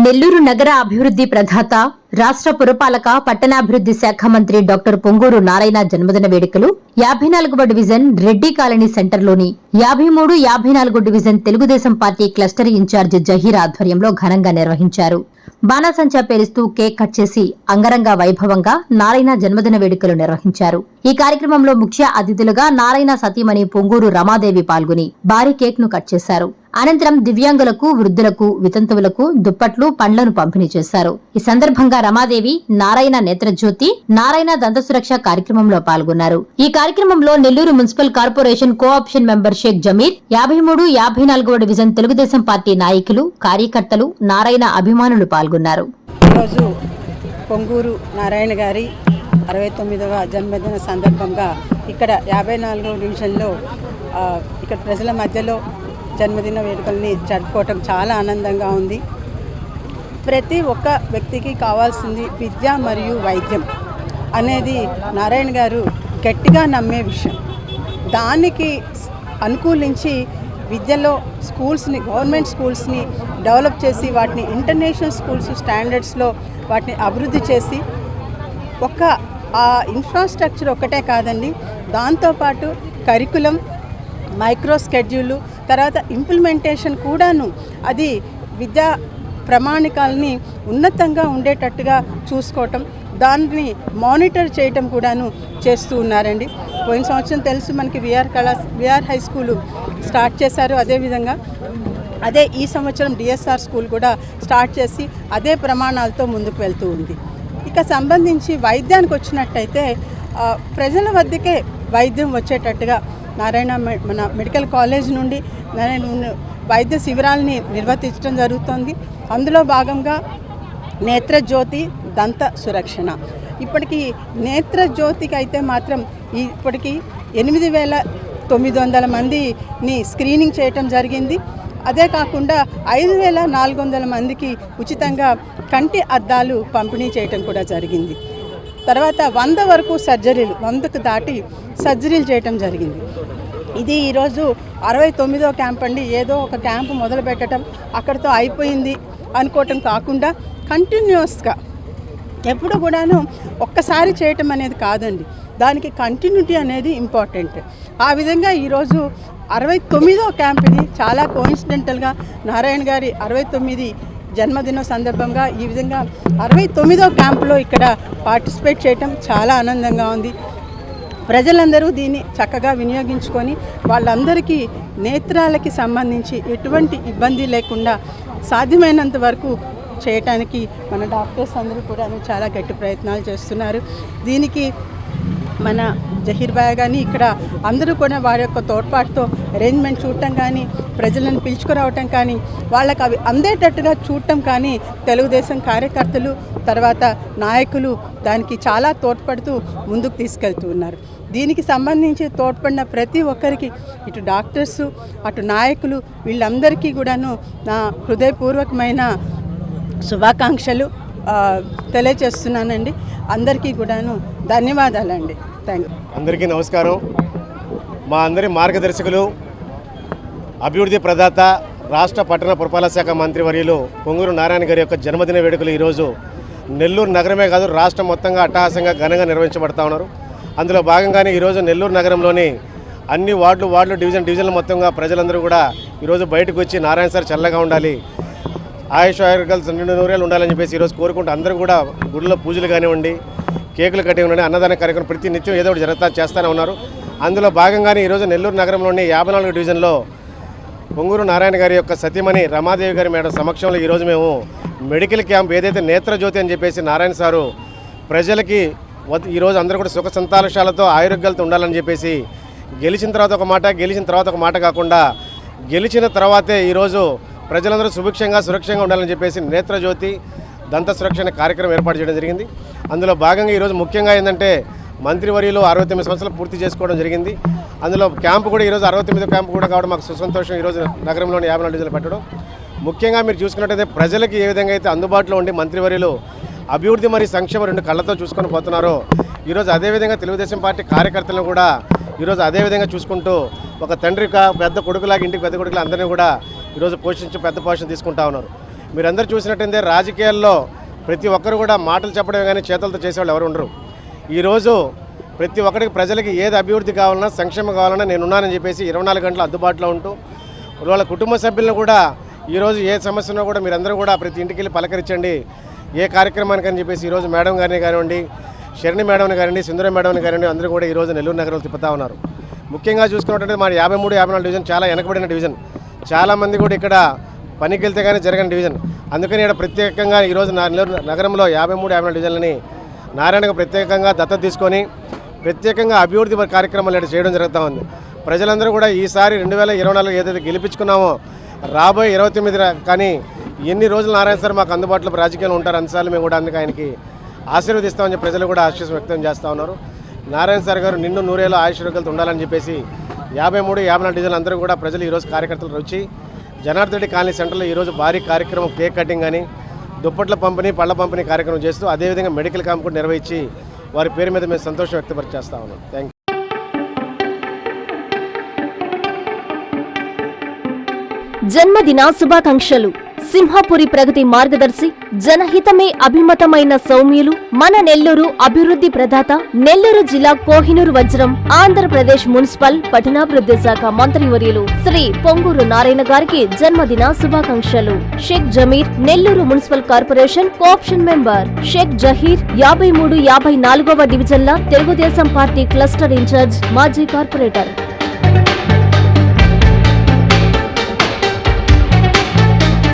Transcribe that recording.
నెల్లూరు నగర అభివృద్ధి ప్రదాత రాష్ట్ర పురపాలక పట్టణాభివృద్ధి శాఖ మంత్రి డాక్టర్ పొంగూరు నారాయణ జన్మదిన వేడుకలు 54వ డివిజన్ రెడ్డి కాలనీ సెంటర్లోని 53, 54 division Telugu Desam party cluster incharge Zaheer ఆధ్వర్యంలో ఘనంగా నిర్వహించారు. బాణాసంచా పేలుస్తూ కేక్ కట్ చేసి అంగరంగ వైభవంగా నారాయణ జన్మదిన వేడుకలు నిర్వహించారు. ఈ కార్యక్రమంలో ముఖ్య అతిథులుగా నారాయణ సతీమణి పొంగూరు రమాదేవి పాల్గొని భారీ కేక్ ను కట్ చేశారు. అనంతరం దివ్యాంగులకు, వృద్ధులకు, వితంతువులకు దుప్పట్లు, పండ్లను పంపిణీ చేశారు. ఈ సందర్భంగా రమాదేవి నారాయణ నేత్రజ్యోతి, నారాయణ దంత సురక్ష కార్యక్రమంలో పాల్గొన్నారు. ఈ కార్యక్రమంలో Nellore municipal corporation cooption member Sheikh Zameer, 53, 54వ డివిజన్ తెలుగుదేశం పార్టీ నాయకులు, కార్యకర్తలు, నారాయణ అభిమానులు పాల్గొన్నారు. ఈరోజు పొంగూరు నారాయణ గారి 69వ జన్మదిన సందర్భంగా ఇక్కడ 54వ డివిజన్లో ఇక్కడ ప్రజల మధ్యలో జన్మదిన వేడుకల్ని జరుపుకోవటం చాలా ఆనందంగా ఉంది. ప్రతి ఒక్క వ్యక్తికి కావాల్సింది విద్య మరియు వైద్యం అనేది నారాయణ గారు గట్టిగా నమ్మే విషయం. దానికి అనుకూలించి విద్యలో స్కూల్స్ని, గవర్నమెంట్ స్కూల్స్ని డెవలప్ చేసి వాటిని ఇంటర్నేషనల్ స్కూల్స్ స్టాండర్డ్స్లో వాటిని అభివృద్ధి చేసి ఆ ఇన్ఫ్రాస్ట్రక్చర్ ఒక్కటే కాదండి, దాంతోపాటు కరికులం, మైక్రో స్కెడ్యూలు, తర్వాత ఇంప్లిమెంటేషన్ కూడాను అది విద్యా ప్రమాణికాలని ఉన్నతంగా ఉండేటట్టుగా చూసుకోవటం, దాన్ని మానిటర్ చేయటం కూడాను చేస్తూ ఉన్నారండి. పోయిన సంవత్సరం తెలుసు మనకి విఆర్ హై స్కూలు స్టార్ట్ చేశారు. అదేవిధంగా ఈ సంవత్సరం డిఎస్ఆర్ స్కూల్ కూడా స్టార్ట్ చేసి అదే ప్రమాణాలతో ముందుకు వెళ్తూ ఉంది. ఇక సంబంధించి వైద్యానికి వచ్చినట్టయితే ప్రజల వద్దకే వైద్యం వచ్చేటట్టుగా నారాయణ మన మెడికల్ కాలేజ్ నుండి వైద్య శిబిరాలని నిర్వర్తించడం జరుగుతుంది. అందులో భాగంగా నేత్రజ్యోతి, దంత సురక్షణ. ఇప్పటికీ నేత్రజ్యోతికి అయితే మాత్రం ఇప్పటికీ 8,900 మందిని స్క్రీనింగ్ చేయటం జరిగింది. అదే కాకుండా 5,400 మందికి ఉచితంగా కంటి అద్దాలు పంపిణీ చేయటం కూడా జరిగింది. తర్వాత 100 వరకు సర్జరీలు, 100కు దాటి సర్జరీలు చేయటం జరిగింది. ఇది ఈరోజు 69వ క్యాంప్ అండి. ఏదో ఒక క్యాంపు మొదలు పెట్టడం అక్కడితో అయిపోయింది అనుకోవటం కాకుండా కంటిన్యూస్గా ఎప్పుడు కూడాను ఒక్కసారి చేయటం అనేది కాదండి, దానికి కంటిన్యూటీ అనేది ఇంపార్టెంట్. ఆ విధంగా ఈరోజు 69వ క్యాంప్ ఇది. చాలా కోయిన్సిడెంటల్గా నారాయణ గారి 69 జన్మదినం సందర్భంగా ఈ విధంగా 69వ క్యాంపులో ఇక్కడ పార్టిసిపేట్ చేయటం చాలా ఆనందంగా ఉంది. ప్రజలందరూ దీన్ని చక్కగా వినియోగించుకొని వాళ్ళందరికీ నేత్రాలకి సంబంధించి ఎటువంటి ఇబ్బంది లేకుండా సాధ్యమైనంత వరకు చేయటానికి మన డాక్టర్స్ అందరూ కూడా చాలా గట్టి ప్రయత్నాలు చేస్తున్నారు. దీనికి మన జహీర్ బాయ్ కానీ ఇక్కడ అందరూ కూడా వారి యొక్క తోడ్పాటుతో అరేంజ్మెంట్ చూడటం కానీ, ప్రజలను పిలుచుకురావటం కానీ, వాళ్ళకి అవి అందేటట్టుగా చూడటం కానీ తెలుగుదేశం కార్యకర్తలు, తర్వాత నాయకులు దానికి చాలా తోడ్పడుతూ ముందుకు తీసుకెళ్తూ ఉన్నారు. దీనికి సంబంధించి తోడ్పడిన ప్రతి ఒక్కరికి, ఇటు డాక్టర్సు, అటు నాయకులు, వీళ్ళందరికీ కూడాను నా హృదయపూర్వకమైన శుభాకాంక్షలు తెలియజేస్తున్నానండి. అందరికీ కూడాను ధన్యవాదాలండి. Thank you. అందరికీ నమస్కారం. మా అందరి మార్గదర్శకులు, అభివృద్ధి ప్రదాత, రాష్ట్ర పట్టణ పురపాలక శాఖ మంత్రివర్యులు పొంగూరు నారాయణ గారి యొక్క జన్మదిన వేడుకలు ఈరోజు నెల్లూరు నగరమే కాదు రాష్ట్రం మొత్తంగా అట్టహాసంగా ఘనంగా నిర్వహించబడతా ఉన్నారు. అందులో భాగంగానే ఈరోజు నెల్లూరు నగరంలోని అన్ని వార్డులు డివిజన్లు మొత్తంగా ప్రజలందరూ కూడా ఈరోజు బయటకు వచ్చి నారాయణ సార్ చల్లగా ఉండాలి, ఆయుష్ ఆరోగ్యాలు 200 ఉండాలని చెప్పేసి ఈరోజు కోరుకుంటూ అందరూ కూడా గుడిలో పూజలు కానివ్వండి, కేకులు కట్టి ఉండండి, అన్నదాన కార్యక్రమం ప్రతి నిత్యం ఏదో ఒకటి చేస్తూనే ఉన్నారు. అందులో భాగంగానే ఈరోజు నెల్లూరు నగరంలోని 54వ డివిజన్లో పొంగూరు నారాయణ గారి యొక్క సతీమణి రమాదేవి గారి మేడం సమక్షంలో ఈరోజు మేము మెడికల్ క్యాంప్ ఏదైతే నేత్రజ్యోతి అని చెప్పేసి నారాయణ సారు ప్రజలకి ఈరోజు అందరూ కూడా సుఖ సంతాలశాలతో ఆరోగ్యాలతో ఉండాలని చెప్పేసి గెలిచిన తర్వాత ఒక మాట కాకుండా గెలిచిన తర్వాతే ఈరోజు ప్రజలందరూ సురక్షంగా ఉండాలని చెప్పేసి నేత్రజ్యోతి, దంత సురక్ష కార్యక్రమం ఏర్పాటు చేయడం జరిగింది. అందులో భాగంగా ఈరోజు ముఖ్యంగా ఏంటంటే మంత్రివర్యులు 69 సంవత్సరాలు పూర్తి చేసుకోవడం జరిగింది. అందులో క్యాంపు కూడా ఈరోజు 69 క్యాంపు కూడా కావడం మాకు సుసంతోషం. ఈరోజు నగరంలోని 54 డివిజన్లు పెట్టడం ముఖ్యంగా మీరు చూసుకున్నట్టయితే ప్రజలకి ఏ విధంగా అయితే అందుబాటులో ఉండి మంత్రివర్యులు అభివృద్ధి మరియు సంక్షేమ రెండు కళ్ళతో చూసుకొని పోతున్నారో ఈరోజు అదేవిధంగా తెలుగుదేశం పార్టీ కార్యకర్తలను కూడా ఈరోజు అదేవిధంగా చూసుకుంటూ ఒక తండ్రి పెద్ద కొడుకులాగా ఇంటికి పెద్ద కొడుకులా అందరినీ కూడా ఈరోజు పెద్ద పోషణ తీసుకుంటా ఉన్నారు. మీరందరూ చూసినట్టయితే రాజకీయాల్లో ప్రతి ఒక్కరు కూడా మాటలు చెప్పడమే కానీ చేతులతో చేసేవాళ్ళు ఎవరు ఉండరు. ఈరోజు ప్రతి ఒక్కరికి ప్రజలకి ఏది అభివృద్ధి కావాలన్నా సంక్షేమం కావాలన్నా నేనున్నానని చెప్పేసి 24 గంటలు అందుబాటులో ఉంటూ వాళ్ళ కుటుంబ సభ్యులను కూడా ఈరోజు ఏ సమస్య ఉన్నా కూడా మీరందరూ కూడా ప్రతి ఇంటికి వెళ్ళి పలకరించండి, ఏ కార్యక్రమానికి అని చెప్పేసి ఈరోజు మేడం గారిని కానివ్వండి, శరణి మేడంని కానివ్వండి, సింధూర మేడంని కానివ్వండి, అందరూ కూడా ఈరోజు నెల్లూరు నగరంలో తిప్పుతూ ఉన్నారు. ముఖ్యంగా చూసుకున్నట్టయితే మా 53, 54 డివిజన్ చాలా వెనకబడిన డివిజన్. చాలామంది కూడా ఇక్కడ పనికి వెళ్తే కానీ జరగని డివిజన్. అందుకని ఇక్కడ ప్రత్యేకంగా ఈరోజు నెల్లూరు నగరంలో 53, 54 డివిజన్లని నారాయణకు ప్రత్యేకంగా దత్తత తీసుకొని ప్రత్యేకంగా అభివృద్ధి కార్యక్రమాలు ఇక్కడ చేయడం జరుగుతూ ఉంది. ప్రజలందరూ కూడా ఈసారి 2024 ఏదైతే గెలిపించుకున్నామో రాబోయే 29 కానీ ఎన్ని రోజులు నారాయణ సార్ మాకు అందుబాటులో రాజకీయాలు ఉంటారు అన్నిసార్లు మేము కూడా అందుకు ఆయనకి ఆశీర్వదిస్తామని ప్రజలు కూడా ఆశీస్సు వ్యక్తం చేస్తూ ఉన్నారు. నారాయణ సార్ గారు నిన్ను నూరేళ్ళు ఆయుష్రోగ్యాలతో ఉండాలని చెప్పేసి 53, 54 డివిజన్లు అందరూ కూడా ప్రజలు ఈరోజు కార్యకర్తలు వచ్చి జనార్దన్ రెడ్డి కాలనీ సెంటర్లో ఈరోజు భారీ కార్యక్రమం కేక్ కటింగ్ కానీ దుప్పట్ల పంపిణీ, పళ్ళ పంపిణీ కార్యక్రమం చేస్తూ అదేవిధంగా మెడికల్ క్యాంప్ కూడా నిర్వహించి వారి పేరు మీద మేము సంతోషం వ్యక్తపరిచేస్తా ఉన్నాం. Thank you. జన్మదిన శుభాకాంక్షలు. సింహాపురి ప్రగతి మార్గదర్శి, జనహితమే అభిమతమైన సౌమ్యులు, మన నెల్లూరు అభివృద్ధి ప్రదాత, నెల్లూరు జిల్లా కోహినూరు వజ్రం, ఆంధ్రప్రదేశ్ మున్సిపల్ పట్టణాభివృద్ధి శాఖ మంత్రివర్యులు శ్రీ పొంగూరు నారాయణ గారికి జన్మదిన శుభాకాంక్షలు. Sheikh Zameer, Nellore municipal corporation cooption member. Sheikh Zaheer, 53, 54వ డివిజన్ల తెలుగుదేశం పార్టీ క్లస్టర్ ఇన్ఛార్జ్, మాజీ కార్పొరేటర్.